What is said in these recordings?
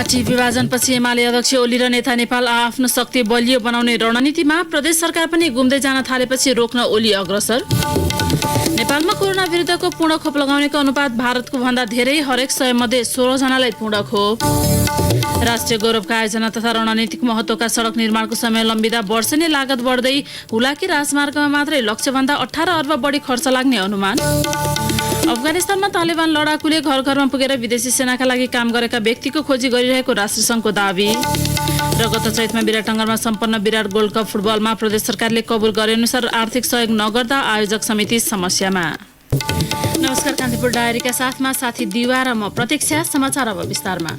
Party विभाजनपछि UML अध्यक्ष ओली र नेता नेपाल आफ्नो शक्ति बलियो बनाउने रणनीतिमा प्रदेश सरकार पनि गुम्दै जान थालेपछि रोक्न ओली अग्रसर। नेपालमा कोरोना विरुद्धको पूर्ण खोप लगाउनेको अनुपात भारतको भन्दा धेरै, हरेक 100 मध्ये 16 जनालाई पूर्ण खोप। राष्ट्रिय गौरवका आयोजना तथा रणनीतिक महत्त्वका सडक निर्माणको समय लम्बिँदा वर्ष नै लागत बढ्दै हुलाकी राजमार्गमा मात्रै लक्ष्यभन्दा 18 अर्ब बढी खर्च लाग्ने अनुमान। अफगानिस्तानमा तालिबान लडाकुले घर घरमा पुगेर विदेशी सेनाका लागि काम गरेका व्यक्तिको खोजी गरिरहेको राष्ट्रसङ्घको दावी। र गत चैतमा विराटनगरमा सम्पन्न विराट गोल्ड कप फुटबलमा प्रदेश सरकारले कबुल गरे अनुसार आर्थिक सहयोग नगर्दा आयोजक समिति समस्यामा। नमस्कार, कान्तिपुर डायरीका साथमा साथी दिवा र म प्रतीक्षा। समाचार अब विस्तारमा।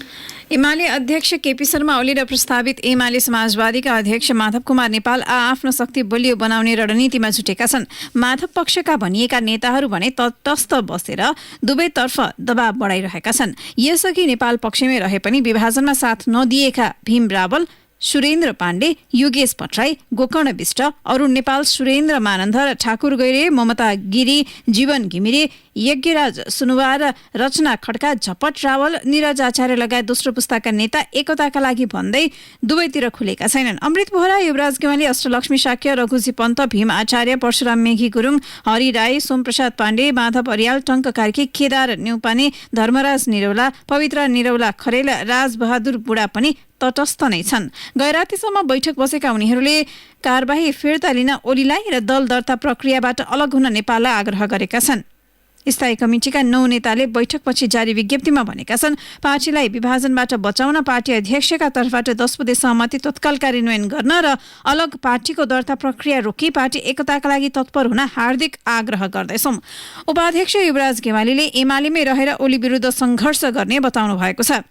एमाले अध्यक्ष केपी शर्मा ओली र प्रस्तावित एमाले समाजवादीका अध्यक्ष माधव कुमार नेपाल आफ्नो शक्ति बलियो बनाउने रणनीतिमा जुटेका छन्। माधव पक्षका भनिएका नेताहरू भने तटस्थ बसेर दुवैतर्फ दबाव बढाइरहेका छन्। यसअघि नेपाल पक्षमै रहे पनि विभाजनमा साथ नदिएका भीम रावल, सुरेन्द्र पाण्डे, योगेश भट्टराई, गोकर्ण विष्ट, अरुण नेपाल, सुरेन्द्र मानन्द, ठाकुर गैरे, ममता गिरी, जीवन घिमिरे, यज्ञराज सुनुवार, रचना खड्का, झपट रावल, निरज आचार्य लगायत दोस्रो पुस्ताका नेता एकताका लागि भन्दै दुवैतिर खुलेका छैनन्। अमृत बोहरा, युवराज गेवाली, अष्टलक्ष्मी शाक्य, रघुजी पन्त, भीम आचार्य, परशुराम मेघी गुरुङ, हरि राई, सोमप्रसाद पाण्डे, माधव अरियाल, टङ्क कार्की, केदार न्यौपाने, धर्मराज निरौला, पवित्र निरौला खरेल, राजबहादुर बुढा पनि तटस्थ नै छन्। गैरातीसम्म बैठक बसेका उनीहरूले कारबाही फिर्ता लिन ओलीलाई र दल दर्ता प्रक्रियाबाट अलग हुन नेपाललाई आग्रह गरेका छन्। स्थायी कमिटिका 9 नेताले बैठकपछि जारी विज्ञप्तिमा भनेका छन्, पार्टीलाई विभाजनबाट बचाउन पार्टी अध्यक्षका तर्फबाट 10 बुँदे सहमति तत्काल कार्यान्वयन गर्न र अलग पार्टीको दर्ता प्रक्रिया रोकी पार्टी एकताका लागि तत्पर हुन हार्दिक आग्रह गर्दैछौँ। उपाध्यक्ष युवराज गेवालीले एमालेमै रहेर ओली विरुद्ध सङ्घर्ष गर्ने बताउनु भएको छ।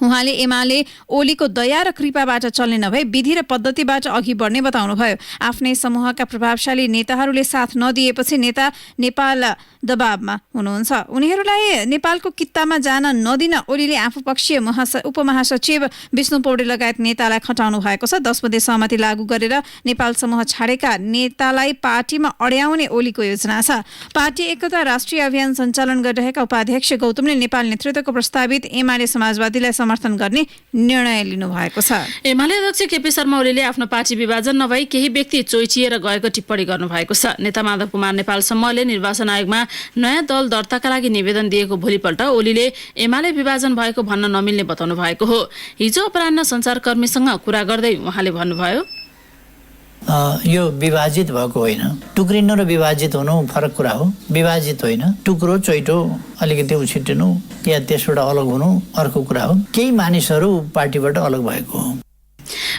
उहाँले एमाले ओलीको दया र कृपाबाट चल्ने नभए विधि र पद्धतिबाट अघि बढ्ने बताउनुभयो। आफ्नै समूहका प्रभावशाली नेताहरूले साथ नदिएपछि नेता नेपाल दबावमा हुनुहुन्छ। उनीहरूलाई नेपालको कित्तामा जान नदिन ओलीले आफूपक्षीय उपमहासचिव विष्णु पौडेल लगायत नेतालाई खटाउनु भएको छ। 10 बुँदे सहमति लागू गरेर नेपाल समूह छाडेका नेतालाई पार्टीमा अड्याउने ओलीको योजना छ। पार्टी एकता राष्ट्रिय अभियान सञ्चालन गरिरहेका उपाध्यक्ष गौतमले नेपाल नेतृत्वको प्रस्तावित एमाले समाजवादीलाई समर्थन गर्ने निर्णय लिनुभएको छ। एमाले अध्यक्ष केपी शर्मा ओलीले आफ्नो पार्टी विभाजन नभई केही व्यक्ति चोइचिएर गएको टिप्पणी गर्नुभएको छ। नेता माधव कुमार नेपाल समूहले निर्वाचन आयोगमा नयाँ दल दर्ताका लागि निवेदन दिएको भोलिपल्ट ओलीले एमाले विभाजन भएको भन्न नमिल्ने बताउनु भएको हो। हिजो अपराह्न सञ्चारकर्मीसँग कुरा गर्दै उहाँले भन्नुभयो, यो विभाजित भएको होइन, टुक्रिनु र विभाजित हुनु फरक कुरा हो। विभाजित होइन, टुक्रो चोइटो अलिकति उछिटिनु या त्यसबाट अलग हुनु अर्को कुरा हो। केही मानिसहरू पार्टीबाट अलग भएको हो।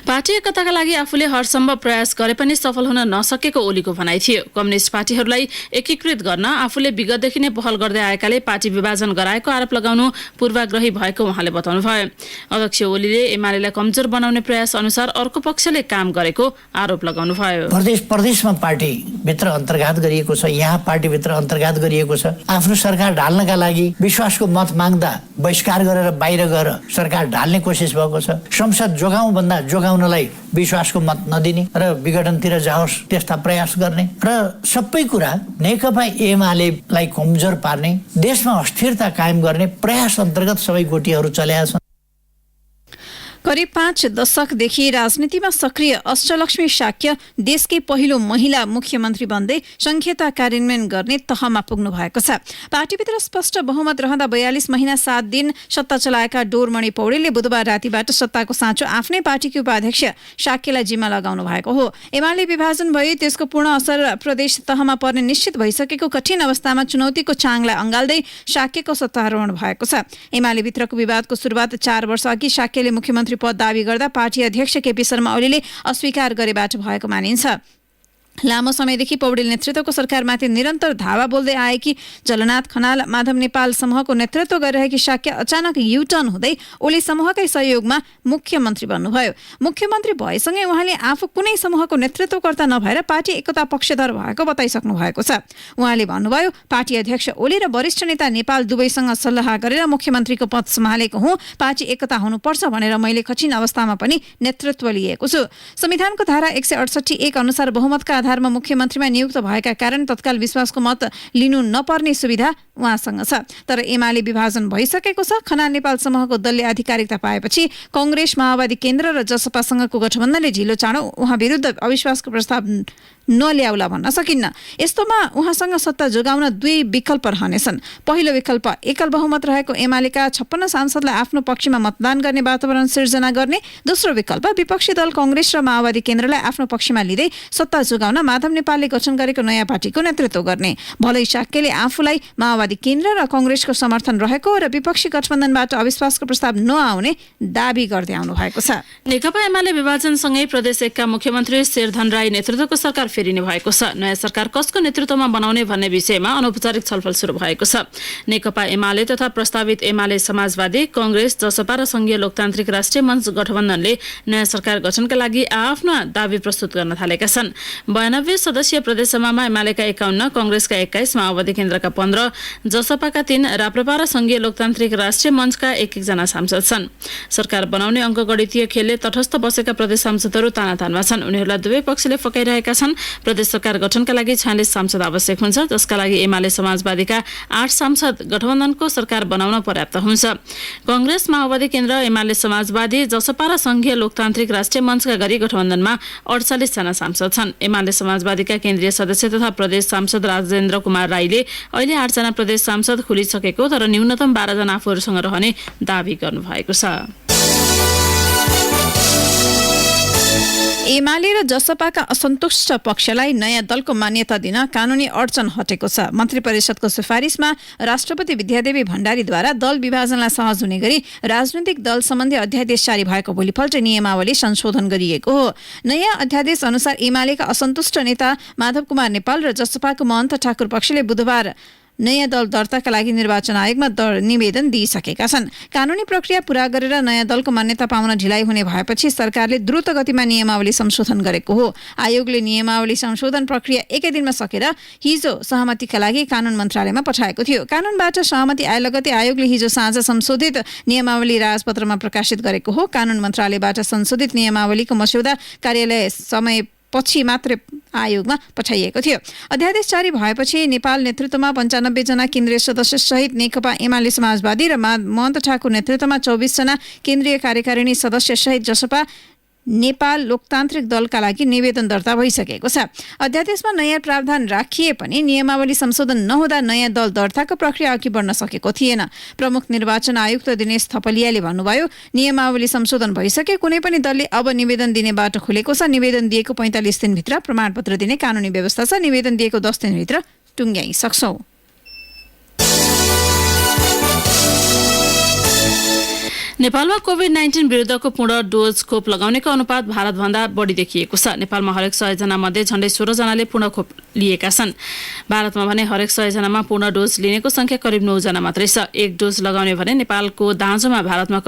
पार्टी एकताका लागि आफूले हरसम्भव प्रयास गरे पनि सफल हुन नसकेको ओलीको भनाइ थियो। कम्युनिस्ट पार्टीहरूलाई एकीकृत गर्न आफूले विगतदेखि नै पहल गर्दै आएकाले पार्टी विभाजन गराएको आरोप लगाउनु पूर्वाग्रही भएको उहाँले बताउनुभयो। अध्यक्ष ओलीले एमालेलाई कमजोर बनाउने प्रयास अनुसार अर्को पक्षले काम गरेको आरोप लगाउनुभयो। प्रदेशमा पार्टीभित्र अन्तर्घात गरिएको छ, यहाँ पार्टीभित्र अन्तर्घात गरिएको छ। आफ्नो सरकार ढाल्नका लागि विश्वासको मत माग्दा बहिष्कार गरेर बाहिर गएर सरकार ढाल्ने कोसिस भएको छ। संसद जोगाउनलाई विश्वासको मत नदिने र विघटनतिर जाओस् त्यस्ता प्रयास गर्ने र सबै कुरा नेकपा एमालेलाई कमजोर पार्ने, देशमा अस्थिरता कायम गर्ने प्रयास अन्तर्गत सबै गोटीहरू चलेका छन्। करिब 5 दशकदेखि राजनीतिमा सक्रिय अष्टलक्ष्मी शाक्य देशकै पहिलो महिला मुख्यमन्त्री बन्दै संहिता कार्यान्वयन गर्ने तहमा पुग्नु भएको छ। पार्टीभित्र स्पष्ट बहुमत रहँदा 42 महिना 7 दिन सत्ता चलाएका डोरमणि पौडेलले बुधबार रातिबाट सत्ताको साँचो आफ्नै पार्टीकी उपाध्यक्ष शाक्यलाई जिम्मा लगाउनु भएको हो। एमाले विभाजन भई त्यसको पूर्ण असर प्रदेश तहमा पर्ने निश्चित भइसकेको कठिन अवस्थामा चुनौतीको चाङलाई अँगाल्दै शाक्यको सत्तारोहण भएको छ। एमाले भित्रको विवादको सुरुवात 4 वर्ष अघि शाक्यले मुख्यमन्त्री पद दावी गर्दा पार्टी अध्यक्ष केपी शर्मा ओलीले अस्वीकार गरेबाट भएको मानिन्छ। लामो समयदेखि पौडेल नेतृत्वको सरकारमाथि निरन्तर धावा बोल्दै आएकी जलनाथ खनाल, माधव नेपाल समूहको नेतृत्व गरिरहेकी शाक्य अचानक युटर्न हुँदै ओली समूहकै सहयोगमा मुख्यमन्त्री बन्नुभयो। मुख्यमन्त्री भएसँगै उहाँले आफू कुनै समूहको नेतृत्वकर्ता नभएर पार्टी एकता पक्षधर भएको बताइसक्नु भएको छ। उहाँले भन्नुभयो, पार्टी अध्यक्ष ओली र वरिष्ठ नेता नेपाल दुवैसँग सल्लाह गरेर मुख्यमन्त्रीको पद सम्हालेको हुँ। पार्टी एकता हुनुपर्छ भनेर मैले कठिन अवस्थामा पनि नेतृत्व लिएको छु। संविधानको धारा 168(1) अनुसार बहुमतका आधारमा मुख्यमन्त्रीमा नियुक्त भएका कारण तत्काल विश्वासको मत लिनु नपर्ने सुविधा उहाँसँग छ। तर एमाले विभाजन भइसकेको छ। खनाल नेपाल समूहको दलले आधिकारिकता पाएपछि कांग्रेस, माओवादी केन्द्र र जसपासँगको गठबन्धनले ढिलो चाँडो उहाँ विरुद्ध अविश्वासको प्रस्ताव नल्याउला भन्न सकिन्न। यस्तोमा उहाँसँग सत्ता जोगाउन दुई विकल्प रहनेछन्। पहिलो विकल्प एकल बहुमत रहेको एमालेका 56 सांसदलाई आफ्नो पक्षमा मतदान गर्ने वातावरण सिर्जना गर्ने। दोस्रो विकल्प विपक्षी दल कांग्रेस र माओवादी केन्द्रलाई आफ्नो पक्षमा लिँदै सत्ता जोगाउन माधव नेपालले गठन गरेको नयाँ पार्टीको नेतृत्व गर्ने। भलै शाक्यले आफूलाई माओवादी केन्द्र र कांग्रेसको समर्थन रहेको र विपक्षी गठबन्धनबाट अविश्वासको प्रस्ताव नआउने दाबी गर्दै आउनु भएको छ। नेकपा एमाले विभाजनसँगै प्रदेश 1 का मुख्यमन्त्री शेरधन राई नेतृत्वको सरकार फेरिने भएको छ। नयाँ सरकार कसको नेतृत्वमा बनाउने भन्ने विषयमा अनौपचारिक छलफल सुरु भएको छ। नेकपा एमाले तथा प्रस्तावित एमाले समाजवादी, कांग्रेस, जसपा र संघीय लोकतान्त्रिक राष्ट्रिय मञ्च गठबन्धनले नयाँ सरकार गठनका लागि आफ्ना दाबी प्रस्तुत गर्न थालेका छन्। 92 सदस्यीय प्रदेशसभामा एमालेका 51, कांग्रेसका 21, माओवादी केन्द्रका 15, जसपाका 3, राप्रपा र संघीय लोकतान्त्रिक राष्ट्रिय मञ्चका 1-1 जना सांसद छन्। सरकार बनाउने अङ्कगणितीय खेलले तटस्थ बसेका प्रदेश सांसदहरू तानातानमा छन्। उनीहरूलाई दुवै पक्षले फकाइरहेका छन्। प्रदेश सरकार गठनका लागि 46 सांसद आवश्यक हुन्छ, जसका लागि एमाले समाजवादीका 8 सांसद गठबन्धनको सरकार बनाउन पर्याप्त हुन्छ। कांग्रेस, माओवादी केन्द्र, एमाले समाजवादी, जसपा र संघीय लोकतान्त्रिक राष्ट्रिय मञ्चका गरी गठबन्धनमा 48 जना सांसद छन्। एमाले समाजवादीका केन्द्रीय सदस्य तथा प्रदेश सांसद राजेन्द्र कुमार राईले अहिले 8 जना प्रदेश सांसद खुलिसकेको तर न्यूनतम 12 जना आफूहरूसँग रहने दाबी गर्नुभएको छ। एमाले र जसपाका असन्तुष्ट पक्षलाई नयाँ दलको मान्यता दिन कानूनी अडचन हटेको छ। मन्त्री परिषदको सिफारिसमा राष्ट्रपति विद्यादेवी भण्डारीद्वारा दल विभाजनलाई सहज हुने गरी राजनैतिक दल सम्बन्धी अध्यादेश जारी भएको भोलिपल्ट नियमावली संशोधन गरिएको हो। नयाँ अध्यादेश अनुसार एमालेका असन्तुष्ट नेता माधव कुमार नेपाल र जसपाको महन्त ठाकुर पक्षले बुधबार नयाँ दल दर्ताका लागि निर्वाचन आयोगमा निवेदन दिइसकेका छन्। कानूनी प्रक्रिया पूरा गरेर नयाँ दलको मान्यता पाउन ढिलाइ हुने भएपछि सरकारले द्रुत गतिमा नियमावली संशोधन गरेको हो। आयोगले नियमावली संशोधन प्रक्रिया एकै दिनमा सकेर हिजो सहमतिका लागि कानून मन्त्रालयमा पठाएको थियो। कानूनबाट सहमति आए लगतै आयोगले हिजो साँझ संशोधित नियमावली राजपत्रमा प्रकाशित गरेको हो। कानून मन्त्रालयबाट संशोधित नियमावलीको मस्यौदा कार्यालय समय पछि मात्र आयोगमा पठाइएको थियो। अध्यादेश जारी भएपछि नेपाल नेतृत्वमा 95 जना केन्द्रीय सदस्य सहित नेकपा एमाले समाजवादी र महन्त ठाकुर नेतृत्वमा 24 जना केन्द्रीय कार्यकारिणी सदस्य सहित जसपा नेपाल लोकतान्त्रिक दलका लागि निवेदन दर्ता भइसकेको छ। अध्यादेशमा नयाँ प्रावधान राखिए पनि नियमावली संशोधन नहुँदा नयाँ दल दर्ताको प्रक्रिया अघि बढ्न सकेको थिएन। प्रमुख निर्वाचन आयुक्त दिनेश थपलियाले भन्नुभयो, नियमावली संशोधन भइसके कुनै पनि दलले अब निवेदन दिने बाटो खुलेको छ। निवेदन दिएको 45 दिनभित्र प्रमाणपत्र दिने कानूनी व्यवस्था छ। निवेदन दिएको 10 दिनभित्र टुङ्ग्याइ सक्छौं। नेपालमा कोभिड-19 विरुद्धको पूर्ण डोज खोप लगाउनेको अनुपात भारतभन्दा बढी देखिएको छ। नेपालमा हरेक 100 जना मध्ये झण्डै 16 जनाले पूर्ण खोप लिएका छन्। भारतमा भने हरेक 100 जनामा पूर्ण डोज लिनेको संख्या करिब 9 जना मात्रै छ। एक डोज लगाउने भने नेपालको दाँजोमा भारतमा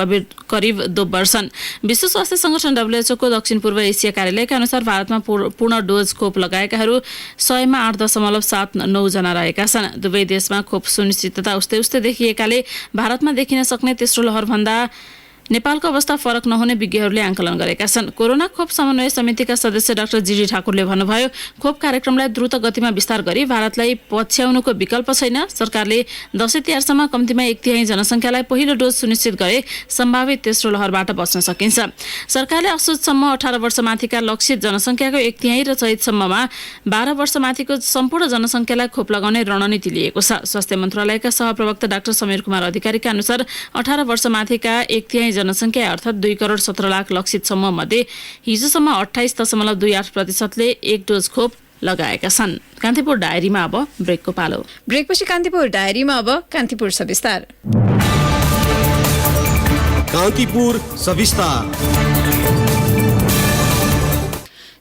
करिब दोब्बर छन्। विश्व स्वास्थ्य संगठन WHO को दक्षिण पूर्व एसिया कार्यालयका अनुसार भारतमा पूर्ण डोज खोप लगाएकाहरू 100 मा 8.79 जना रहेका छन्। दुवै देशमा खोप सुनिश्चितता उस्तै उस्तै देखिएकाले भारतमा देखिन सक्ने तेस्रो लहरभन्दा नेपालको अवस्था फरक नहुने विज्ञहरूले आंकलन गरेका छन्। कोरोना खोप समन्वय समितिका सदस्य डाक्टर जीडी ठाकुरले भन्नुभयो, खोप कार्यक्रमलाई द्रुत गतिमा विस्तार गरी भारतलाई पछ्याउनुको विकल्प छैन। सरकारले दशैं तिहारसम्म कम्तीमा 1/3 जनसङ्ख्यालाई पहिलो डोज सुनिश्चित गरे सम्भावित तेस्रो लहरबाट बच्न सकिन्छ। सरकारले असोजसम्म 18 वर्षमाथिका लक्षित जनसङ्ख्याको 1/3 र चैतसम्ममा 12 वर्षमाथिको सम्पूर्ण जनसङ्ख्यालाई खोप लगाउने रणनीति लिएको छ। स्वास्थ्य मन्त्रालयका सहप्रवक्ता डाक्टर समीर कुमार अधिकारीका अनुसार 18 वर्षमाथिका 1/3 जनसङ्ख्या अर्थात् 2 करोड 17 लाख लक्षित समूह मध्ये हिजोसम्म 28.28% 1 डोज खोप लगाएका छन्। कान्तिपुर डायरीमा अब ब्रेकको पालो। ब्रेकपछि कान्तिपुर डायरीमा अब कान्तिपुर सविस्तार। कान्तिपुर सविस्तार।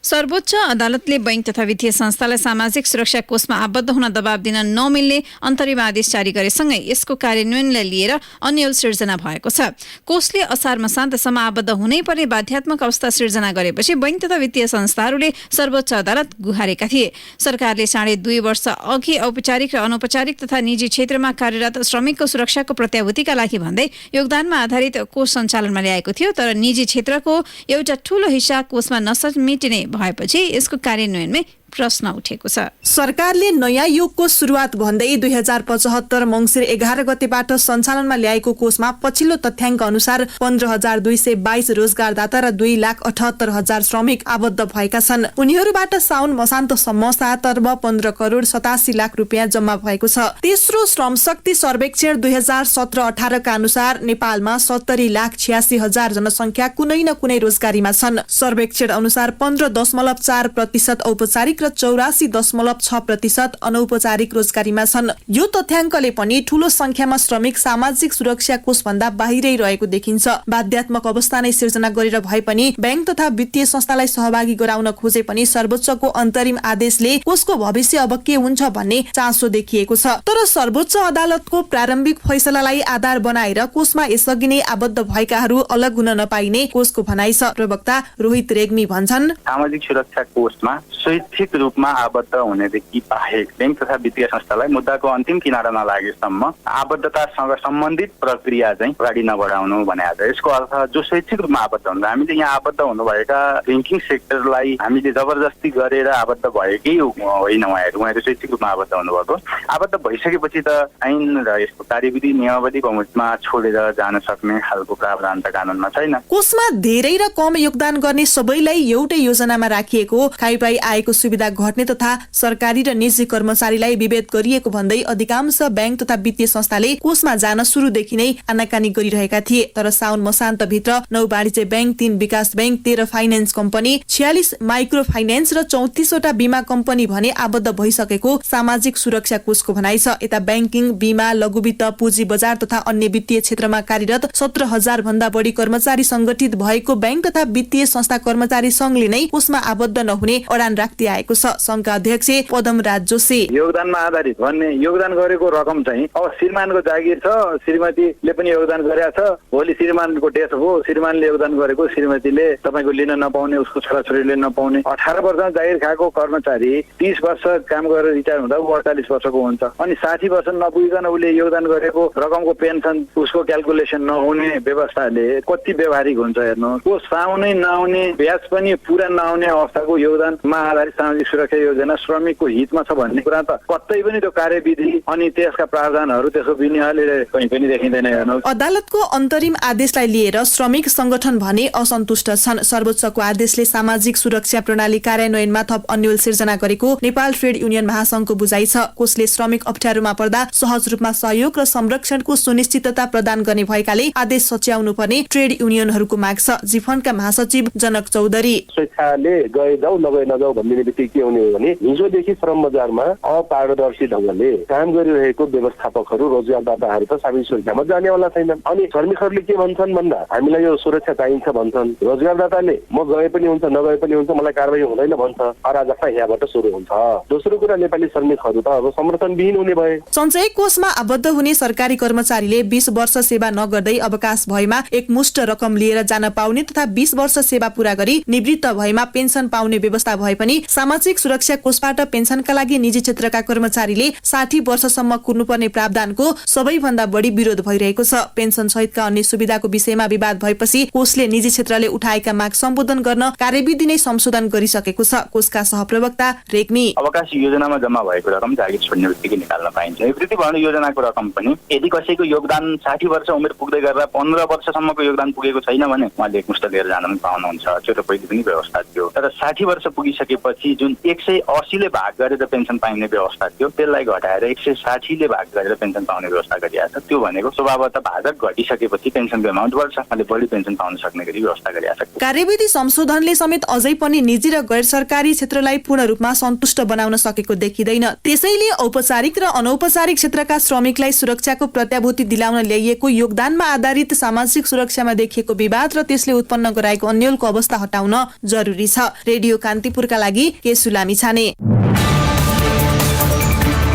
सर्वोच्च अदालतले बैंक तथा वित्तीय संस्थालाई सामाजिक सुरक्षा कोषमा आबद्ध हुन दबाब दिन नमिल्ने अन्तरिम आदेश जारी गरेसँगै यसको कार्यान्वयनलाई लिएर अन्यल सिर्जना भएको छ। कोषले असार मसान्तसम्म आबद्ध हुनै पर्ने बाध्यात्मक अवस्था सिर्जना गरेपछि बैंक तथा वित्तीय संस्थाहरूले सर्वोच्च अदालत गुहारेका थिए। सरकारले 2.5 वर्ष अघि औपचारिक र अनौपचारिक तथा निजी क्षेत्रमा कार्यरत श्रमिकको सुरक्षाको प्रत्याभूतिका लागि भन्दै योगदानमा आधारित कोष सञ्चालनमा ल्याएको थियो। तर निजी क्षेत्रको एउटा ठूलो हिस्सा कोषमा नसमेटिने भएपछि यसको कार्यान्वयनमै प्रश्न उठेको छ। सरकारले नयाँ युगको सुरुवात भन्दै 2075 मङ्सिर 11 गतेबाट सञ्चालनमा ल्याएको कोषमा पछिल्लो तथ्याङ्क अनुसार 15,222 रोजगारदाता र 2,78,000 श्रमिक आबद्ध भएका छन्। उनीहरूबाट साउन मसान्तसम्म 7,15,87 लाख रुपियाँ जम्मा भएको छ। तेस्रो श्रम शक्ति सर्वेक्षण 2017-18 का अनुसार नेपालमा 70,86,000 जनसङ्ख्या कुनै न कुनै रोजगारीमा छन्। सर्वेक्षण अनुसार 15.4% औपचारिक र 84.6% अनौपचारिक रोजगारीमा छन्। यो तथ्याङ्कले पनि ठूलो संख्यामा श्रमिक सामाजिक सुरक्षा कोष भन्दा बाहिरै रहेको देखिन्छ। बाध्यात्मक अवस्था नै सिर्जना गरेर भए पनि बैंक तथा वित्तीय संस्थालाई सहभागी गराउन खोजे पनि सर्वोच्चको अन्तरिम आदेशले कोषको भविष्य अब के हुन्छ भन्ने चासो देखिएको छ। तर सर्वोच्च अदालतको प्रारम्भिक फैसलालाई आधार बनाएर कोषमा यसअघि नै आबद्ध भएकाहरू अलग हुन नपाइने कोषको भनाइ छ। प्रवक्ता रोहित रेग्मी भन्छन्, सामाजिक सुरक्षा कोषमा स्वैच्छिक रूपमा आबद्ध हुनेदेखि बाहेक बैंक तथा वित्तीय संस्थालाई मुद्दाको अन्तिम किनारा नलागेसम्म आबद्धतासँग सम्बन्धित प्रक्रिया चाहिँ अगाडि नबढाउनु भनेको छ। यसको अर्थ जो स्वैच्छिक रूपमा आबद्ध हुन्छ, हामीले यहाँ आबद्ध हुनुभएका ब्याङ्किङ सेक्टरलाई हामीले जबरजस्ती गरेर आबद्ध भएकै होइन। उहाँहरू स्वैच्छिक रूपमा आबद्ध हुनुभएको। आबद्ध भइसकेपछि त ऐन र यसको कार्यविधि नियमावली बमोजिममा छोडेर जान सक्ने खालको प्रावधान त कानूनमा छैन। कोषमा धेरै र कम योगदान गर्ने सबैलाई एउटै योजनामा राखिएको, खाइपाई आएको सुविधा घट्ने तथा सरकारी र निजी कर्मचारीलाई विभेद गरिएको भन्दै अधिकांश बैंक तथा वित्तीय संस्थाले कोषमा जान सुरुदेखि नै आनाकानी गरिरहेका थिए। तर साउन मसान्तभित्र 9 वाणिज्य बैंक, 3 विकास bank, 13 finance company, 46 micro finance र 34 वटा बीमा कम्पनी भने आबद्ध भइसकेको सामाजिक सुरक्षा कोषको भनाइ छ। यता बैंकिङ, बीमा, लघुवित्त, पुँजी बजार तथा अन्य वित्तीय क्षेत्रमा कार्यरत 17,000 भन्दा बढी कर्मचारी संगठित भएको बैंक तथा वित्तीय संस्था कर्मचारी संघले नै कोषमा आबद्ध नहुने अडान राख्दै आएको छ। संघका अध्यक्ष पदमराज जोशी, योगदानमा आधारित भन्ने योगदान गरेको रकम चाहिँ अब श्रीमानको जागिर छ, श्रीमतीले पनि योगदान गरेका छ, भोलि श्रीमानको डेथ हो, श्रीमानले योगदान गरेको श्रीमतीले तपाईको लिन नपाउने, उसको छोराछोरीले नपाउने। 18 वर्षमा जागिर खाएको कर्मचारी 30 वर्ष काम गरेर रिटायर हुँदा ऊ 48 वर्षको हुन्छ। अनि 60 वर्ष नपुगिकन उसले योगदान गरेको रकमको पेन्सन उसको क्याल्कुलेसन नहुने व्यवस्थाले कति व्यवहारिक हुन्छ हेर्नु। को साउनै नआउने, ब्याज पनि पुरा नआउने अवस्थाको योगदानमा आधारित सामाजिक सुरक्षा योजना श्रमिकको हितमा छ भन्ने कुरा त कतै पनि त्यो कार्यविधि अनि त्यसका प्रावधानहरू त्यसको विनियोगले कहीँ पनि देखिँदैन हेर्नु। अदालतको अन्तरिम आदेशलाई लिएर श्रमिक संगठन भने असन्तुष्ट छन्। सर्वोच्चको आदेशले सामाजिक सुरक्षा प्रणाली कार्यान्वयनमा थप अन्यल सिर्जना गरेको नेपाल ट्रेड युनियन महासंघको बुझाइ छ। कोषले श्रमिक अप्ठ्यारोमा पर्दा सहज रूपमा सहयोग र संरक्षणको सुनिश्चितता प्रदान गर्ने भएकाले आदेश सच्याउनु पर्ने ट्रेड युनियनहरूको माग छ। जिफनका महासचिव जनक चौधरी, स्वेच्छाले गए जाऊ नगए नजाऊ भन्ने बित्तिकै के हुने हो भने हिजोदेखि श्रम बजारमा अपारदर्शी ढंगले काम गरिरहेको व्यवस्थापकहरू, रोजगारदाताहरू त सामाजिक सुरक्षामा जानेवाला छैनन्। अनि श्रमिकहरूले के भन्छन् भन्दा हामीलाई यो सुरक्षा चाहिन्छ भन्छन्। रोजगारदाताले म गए पनि हुन्छ नगए पनि हुन्छ, मलाई कारबाही हुँदैन भन्छ। अराजकता यहाँबाट सुरु हुन्छ। दोस्रो कुरा, नेपाली श्रमिकहरू त अब समर्थनविहीन हुने भए। सञ्चय कोषमा आबद्ध हुने सरकारी कर्मचारीले 20 वर्ष सेवा नगर्दै अवकाश भएमा एकमुष्ट रकम लिएर जान पाउने तथा 20 वर्ष सेवा पूरा गरी निवृत्त भएमा पेन्सन पाउने व्यवस्था भए पनि सामाजिक सुरक्षा कोषबाट पेन्सनका लागि निजी क्षेत्रका कर्मचारीले 60 वर्षसम्म कुर्नुपर्ने प्रावधानको सबैभन्दा बढी विरोध भइरहेको छ। पेन्सन सहितका अन्य सुविधाको विषयमा विवाद भएपछि कोषले निजी क्षेत्रले उठाएका माग सम्बोधन गर्न कार्यविधि नै संशोधन गरिसकेको छ। कोषका सहप्रवक्ता रेग्मी, अवकाश योजनामा जम्मा भएको रकम जागिर छोड्ने बित्तिकै निकाल्न पाइन्छ। निवृत्ति भवन योजनाको रकम पनि यदि कसैको योगदान 60 वर्ष उमेर पुग्दै गरेर 15 वर्षसम्मको योगदान पुगेको छैन भने उहाँले एकमुष्ट लिएर जान पनि पाउनुहुन्छ। त्यो त पहिले पनि व्यवस्था थियो। तर 60 वर्ष पुगिसकेपछि जुन 180 ले भाग गरेर पेन्सन पाइने व्यवस्था थियो त्यसलाई घटाएर 160 ले भाग गरेर पेन्सन पाउने व्यवस्था गरिएको छ। त्यो भनेको स्वभावतः भाजक घटिसकेपछि पेन्सनको अमाउन्ट बढ्छ, अहिले बढी पेन्सन पाउन सक्ने गरी व्यवस्था गरिएको छ। कार्यविधि संशोधनले समेत अझै पनि निजी र गैर सरकारी क्षेत्रलाई पूर्ण रूपमा सन्तुष्ट बनाउन सकेको देखिँदैन। त्यसैले औपचारिक र अनौपचारिक क्षेत्रका श्रमिकलाई सुरक्षाको प्रत्याभूति दिलाउन ल्याइएको योगदानमा आधारित सामाजिक सुरक्षामा देखिएको विवाद र त्यसले उत्पन्न गराएको अन्यलको अवस्था हटाउन जरुरी छ। रेडियो कान्तिपुरका लागि केसुलामी छाने।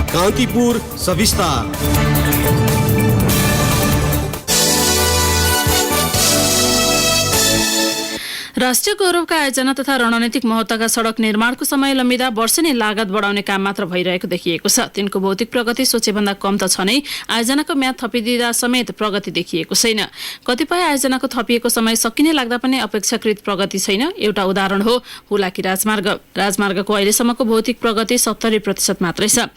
कान्तिपुर सविस्तार। राष्ट्रिय गौरवका आयोजना तथा रणनीतिक महत्त्वका सडक निर्माणको समय लम्बिँदा वर्षेनी लागत बढाउने काम मात्र भइरहेको देखिएको छ। तिनको भौतिक प्रगति सोचेभन्दा कम त छ नै, आयोजनाको म्याद थपिदिँदा समेत प्रगति देखिएको छैन। कतिपय आयोजनाको थपिएको समय सकिने लाग्दा पनि अपेक्षाकृत प्रगति छैन। एउटा उदाहरण हो हुलाकी राजमार्गको अहिलेसम्मको भौतिक प्रगति 70% मात्रै छ।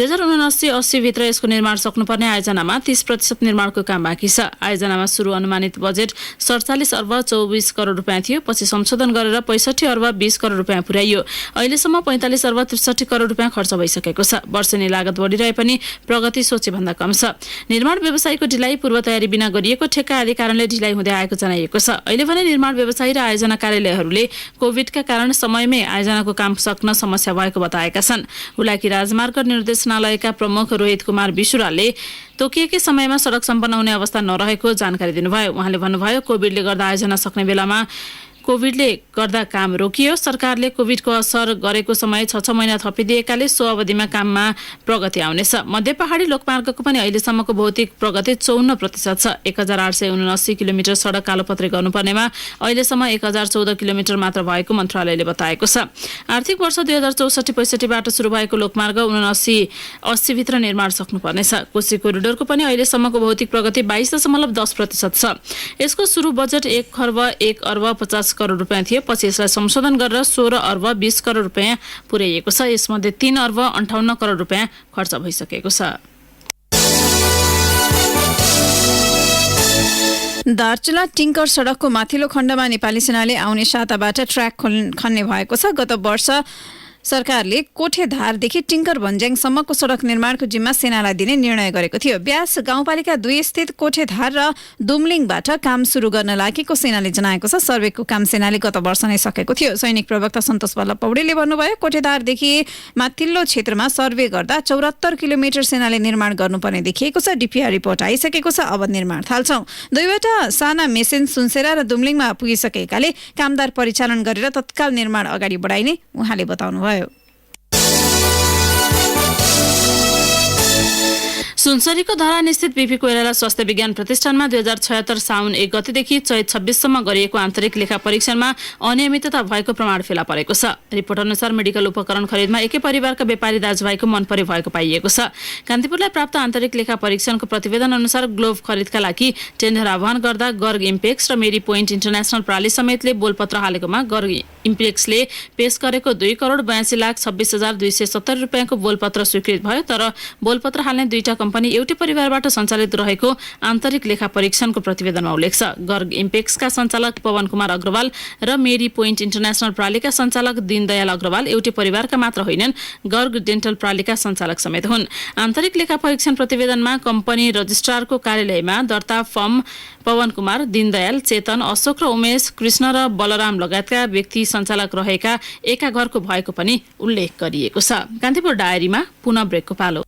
2079-80 भित्र यसको निर्माण सक्नुपर्ने आयोजनामा 30% निर्माणको काम बाँकी छ। आयोजनामा सुरु अनुमानित बजेट 47 अर्ब 24 करोड रुपियाँ थियो। पछि संशोधन गरेर 65 अर्ब 20 करोड रुपियाँ पुर्याइयो। अहिलेसम्म 45 अर्ब 63 करोड रुपियाँ खर्च भइसकेको छ। वर्षेनी लागत बढिरहे पनि प्रगति सोचेभन्दा कम छ। निर्माण व्यवसायको ढिलाइ, पूर्व तयारी बिना गरिएको ठेक्का आदि कारणले ढिलाइ हुँदै आएको जनाइएको छ। अहिले भने निर्माण व्यवसायी र आयोजना कार्यालयहरूले कोभिडका कारण समयमै आयोजनाको काम सक्न समस्या भएको बताएका छन्। हुलाकी राजमार्ग निर्देशनालयका प्रमुख रोहित कुमार विशुरालले तोकिएकै समयमा सडक सम्पन्न हुने अवस्था नरहेको जानकारी दिनुभयो। उहाँले भन्नुभयो, कोभिडले गर्दा आयोजना सक्ने बेलामा कोभिडले गर्दा काम रोकियो। सरकारले कोभिडको असर गरेको समय 6 महिना थपिदिएकाले सो अवधिमा काममा प्रगति आउनेछ। मध्य पहाडी लोकमार्गको पनि अहिलेसम्मको भौतिक प्रगति 54% छ। 1879 किलोमिटर सडक कालोपत्रे गर्नुपर्नेमा अहिलेसम्म 1014 किलोमिटर मात्र भएको मन्त्रालयले बताएको छ। आर्थिक वर्ष 2064-65 बाट सुरु भएको लोकमार्ग 79-80 भित्र निर्माण सक्नुपर्नेछ। कोशी कोरिडोरको पनि अहिलेसम्मको भौतिक प्रगति 22.10% छ। यसको सुरु बजेट 1 खर्ब 1 अर्ब 50 करोड रुपियाँ थियो। पछि यसलाई संशोधन गरेर 16 अर्ब 20 करोड रुपियाँ पुर्याइएको छ। यसमध्ये 3 अर्ब 58 करोड रुपियाँ खर्च भइसकेको छ। दार्चुला टिङ्कर सडकको माथिल्लो खण्डमा नेपाली सेनाले आउने साताबाट ट्र्याक खन्ने भएको छ। गत वर्ष सरकारले कोठेधारदेखि टिङ्कर भन्ज्याङसम्मको सडक निर्माणको जिम्मा सेनालाई दिने निर्णय गरेको थियो। ब्यास गाउँपालिका 2 स्थित कोठेधार र दुम्लिङबाट काम सुरु गर्न लागेको सेनाले जनाएको छ। सर्वेको काम सेनाले गत वर्ष नै सकेको थियो। सैनिक प्रवक्ता सन्तोष बल्लभ पौडेलले भन्नुभयो, कोठेधारदेखि माथिल्लो क्षेत्रमा सर्वे गर्दा 74 किलोमिटर सेनाले निर्माण गर्नुपर्ने देखिएको छ। डिपिआर रिपोर्ट आइसकेको छ। अब निर्माण थाल्छौं। 2वटा साना मेसिन सुनसेरा र दुम्लिङमा पुगिसकेकाले कामदार परिचालन गरेर तत्काल निर्माण अगाडि बढाइने उहाँले बताउनुभयो। सुनसरीको धरान स्थित बीपी कोइराला स्वास्थ्य विज्ञान प्रतिष्ठानमा 2076 साउन 1 गतेदेखि चैत 26 सम्म गरिएको आन्तरिक लेखा परीक्षणमा अनियमितता भएको प्रमाण फेला परेको छ। रिपोर्ट अनुसार मेडिकल उपकरण खरिदमा एकै परिवारका व्यापारी दाजुभाइको मनपरे भएको पाइएको छ। कान्तिपुरलाई प्राप्त आन्तरिक लेखा परीक्षणको प्रतिवेदन अनुसार ग्लोभ खरिदका लागि टेन्डर आह्वान गर्दा गर्ग इम्पेक्स र मेरी पोइन्ट इन्टरनेसनल प्राली समेतले बोलपत्र हालेकोमा गर्ग इम्पेक्सले पेश गरेको 2,82,26,270 रुपियाँको बोलपत्र स्वीकृत भयो। तर बोलपत्र हाल्ने दुईटा कम्पनी एउटै परिवारबाट सञ्चालित रहेको आन्तरिक लेखा परीक्षणको प्रतिवेदनमा उल्लेख छ। गर्ग इम्पेक्सका सञ्चालक पवन कुमार अग्रवाल र मेरी पोइन्ट इन्टरनेसनल प्रालीका सञ्चालक दीनदयाल अग्रवाल एउटै परिवारका मात्र होइनन्, गर्ग डेन्टल प्रालीका सञ्चालक समेत हुन्। आन्तरिक लेखा परीक्षण प्रतिवेदनमा कम्पनी रजिस्ट्रारको कार्यालयमा दर्ता फर्म पवन कुमार, दीनदयाल, चेतन, अशोक र उमेश, कृष्ण र बलराम लगायतका व्यक्ति सञ्चालक रहेका एका घरको भएको पनि उल्लेख गरिएको छ। कान्तिपुर डायरीमा पुनः ब्रेकको पालो।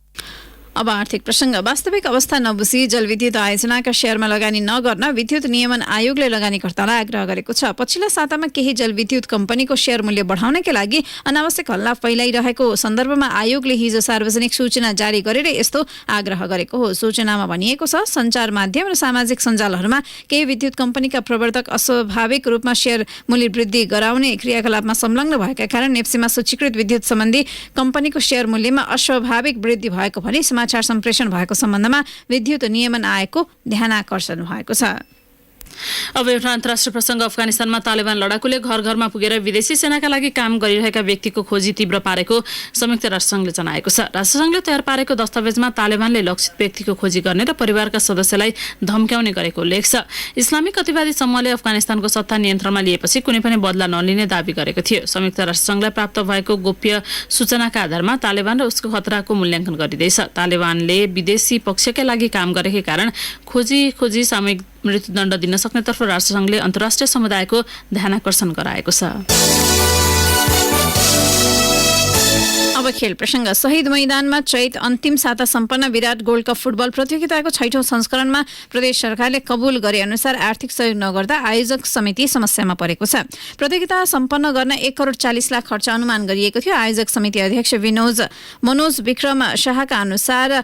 अब आर्थिक प्रसङ्ग। वास्तविक अवस्था नबुझी जलविद्युत आयोजनाका शेयरमा लगानी नगर्न विद्युत नियमन आयोगले लगानीकर्तालाई आग्रह गरेको छ। पछिल्ला सातामा केही जलविद्युत कम्पनीको शेयर मूल्य बढाउनका लागि अनावश्यक हल्ला फैलाइरहेको सन्दर्भमा आयोगले हिजो सार्वजनिक सूचना जारी गरेर यस्तो आग्रह गरेको हो। सूचनामा भनिएको छ, सञ्चार माध्यम र सामाजिक सञ्जालहरूमा केही विद्युत कम्पनीका प्रवर्तक अस्वाभाविक रूपमा शेयर मूल्य वृद्धि गराउने क्रियाकलापमा संलग्न भएका कारण नेप्सीमा सूचीकृत विद्युत सम्बन्धी कम्पनीको शेयर मूल्यमा अस्वाभाविक वृद्धि भएको भनी समाचार सम्प्रेषण भएको सम्बन्धमा विद्युत नियमन आयोगको ध्यानाकर्षण भएको छ। अब एउटा अन्तर्राष्ट्रिय प्रसङ्ग। अफगानिस्तानमा तालिबान लडाकुले घर घरमा पुगेर विदेशी सेनाका लागि काम गरिरहेका व्यक्तिको खोजी तीव्र पारेको संयुक्त राष्ट्रसङ्घले जनाएको छ। राष्ट्रसङ्घले तयार पारेको दस्तावेजमा तालिबानले लक्षित व्यक्तिको खोजी गर्ने र परिवारका सदस्यलाई धम्क्याउने गरेको उल्लेख छ। इस्लामिक अतिवादी समूहले अफगानिस्तानको सत्ता नियन्त्रणमा लिएपछि कुनै पनि बदला नलिने दावी गरेको थियो। संयुक्त राष्ट्रसङ्घलाई प्राप्त भएको गोप्य सूचनाका आधारमा तालिबान र उसको खतराको मूल्याङ्कन गरिँदैछ। तालिबानले विदेशी पक्षका लागि काम गरेकै कारण खोजी सामूहिक मृत्युदण्ड दिन सक्नेतर्फ राष्ट्रसङ्घले अन्तर्राष्ट्रिय समुदायको ध्यानाकर्षण गराएको छ। अब खेल प्रसङ्ग। शहीद मैदानमा चैत अन्तिम साता सम्पन्न विराट गोल्ड कप फुटबल प्रतियोगिताको 6औं संस्करणमा प्रदेश सरकारले कबुल गरे अनुसार आर्थिक सहयोग नगर्दा आयोजक समिति समस्यामा परेको छ। प्रतियोगिता सम्पन्न गर्न 1 करोड 40 लाख खर्च अनुमान गरिएको थियो। आयोजक समिति अध्यक्ष मनोज विक्रम शाहका अनुसार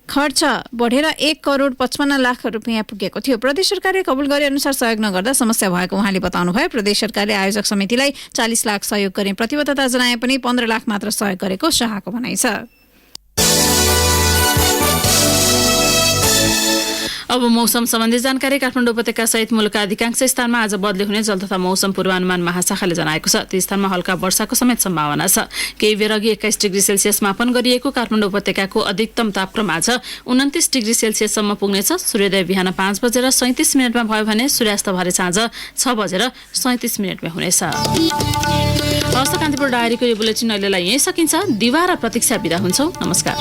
खर्च बढेर 1,55,00,000 रुपियाँ पुगेको थियो। प्रदेश सरकारले कबुल गरे अनुसार सहयोग नगर्दा समस्या भएको उहाँले बताउनुभयो। प्रदेश सरकारले आयोजक समितिलाई 40 लाख सहयोग गर्ने प्रतिबद्धता जनाए पनि 15 लाख मात्र सहयोग गरेको शाहको भनाइ छ। अब मौसम सम्बन्धी जानकारी। काठमाडौँ उपत्यका सहित मुलुकका अधिकांश स्थानमा आज बदली हुने जल तथा मौसम पूर्वानुमान महाशाखाले जनाएको छ। ती स्थानमा हल्का वर्षाको समेत सम्भावना छ। केही बेर अघि 21 डिग्री सेल्सियस मापन गरिएको काठमाडौँ उपत्यकाको अधिकतम तापक्रम आज 29 डिग्री सेल्सियससम्म पुग्नेछ। सूर्योदय बिहान 5 बजेर 37 मिनटमा भयो भने सूर्यास्त भरे साँझ 6 बजेर 37 मिनटमा हुनेछ। हवस् त, कान्तिपुर डायरीको यो बुलेटिन अहिलेलाई यही सकिन्छ। दिवा र प्रतीक्षा बिदा हुन्छौँ। नमस्कार।